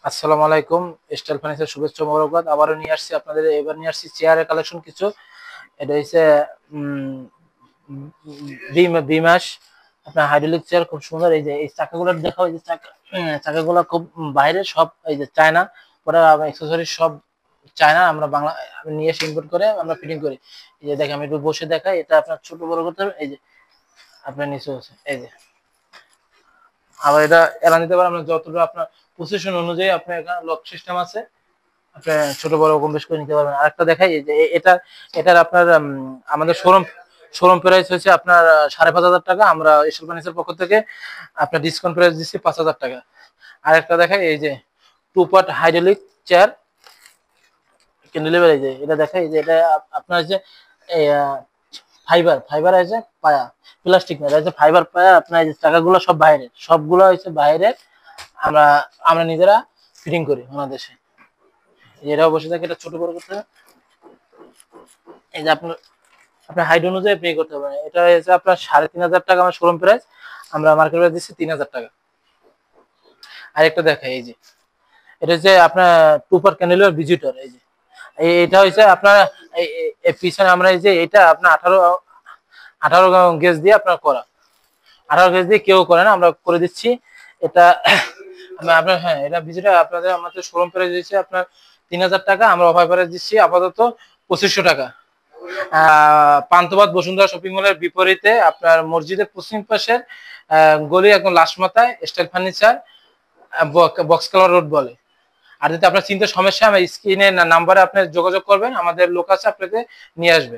আসসালামু আলাইকুম। Style furniture শুভেচ্ছা মোবারকবাদ। আবারও নিয়ে আসছি আপনাদের, এবার নিয়ে আসছি চেয়ারের কালেকশন কিছু। এটা হচ্ছে বিমাস আপনার হাইড্রোলিক চেয়ার, খুব সুন্দর। এই যে এই চাকাগুলো দেখো, এই যে চাকাগুলো খুব বাইরে সব, এই যে চায়না, ওরা অ্যাক্সেসরি সব চায়না। আমরা বাংলা নিয়ে এসে ইম্পোর্ট করে আমরা ফিটিং করি। এই যে দেখেন, আমি একটু বসে দেখাই। এটা আপনার ছোট বড় করতে হবে। এই যে আপনার নিচে আছে, এই যে আবার এটা এলা নিতে পারেন আপনার যতটা আপনার পজিশন অনুযায়ী। আপনার এখানে লক সিস্টেম আছে, আপনি ছোট বড় কম বেশ করে নিতে পারবেন। আরেকটা দেখাই, এই যে এটা, এটার আপনার আমাদের শোরুম প্রাইস হচ্ছে আপনার 5,500 টাকা। আমরা এসএল ফার্নিচার পক্ষ থেকে আপনার ডিসকাউন্ট প্রাইস দিচ্ছি 5,000 টাকা। আরেকটা দেখাই, এই যে টু পার্ট হাইড্রোলিক চেয়ার ক্যান্ডিলেভার। এই যে এটা দেখাই, এই যে এটা আপনার যে ফাইবার ফাইবার আছে পায়া, প্লাস্টিক না, এটা হচ্ছে ফাইবার পায়া। আপনার এই যে চাকাগুলো সব বাইরে, সবগুলো হচ্ছে বাইরে। আমরা আমরা নিজেরা ফিটিং করি বাংলাদেশে। এটাও বসে থাকে, এটা ছোট বড় করতে হবে। এই যে আপনার আপনার হাইট অনুযায়ী পে করতে পারেন। এটা হচ্ছে আপনার 3,500 টাকা আমার শোরুম প্রাইস, আমরা মার্কেট প্রাইস দিচ্ছি 3,000 টাকা। আর একটা দেখাই, এই যে এটা হচ্ছে আপনার টুপার ক্যানেলের ভিজিটর। এই যে এটা হচ্ছে আপনার পিছনে আমরা, এই যে এটা আপনার 18 গেজ দিয়ে আপনার করা। 18 গেজ দিয়ে কেউ করে না, আমরা করে দিচ্ছি এটা। আপনার, হ্যাঁ, এটা ভিজিটর আপনাদের আমাদের শোরুম প্রাইস দিচ্ছে আপনার 3,000 টাকা। আমরা অফার প্রাইস দিচ্ছি আপাতত 2,500 টাকা। পান্থপথ বসুন্ধরা শপিং মলের বিপরীতে আপনার মসজিদের পশ্চিম পাশের গলি, একদম লাস্ট মাথায় style furniture, box colour road বলে। আর যদি আপনার চিন্তার সমস্যা, আমার স্ক্রিনে নাম্বারে আপনি যোগাযোগ করবেন, আমাদের লোক আছে আপনাকে নিয়ে আসবে।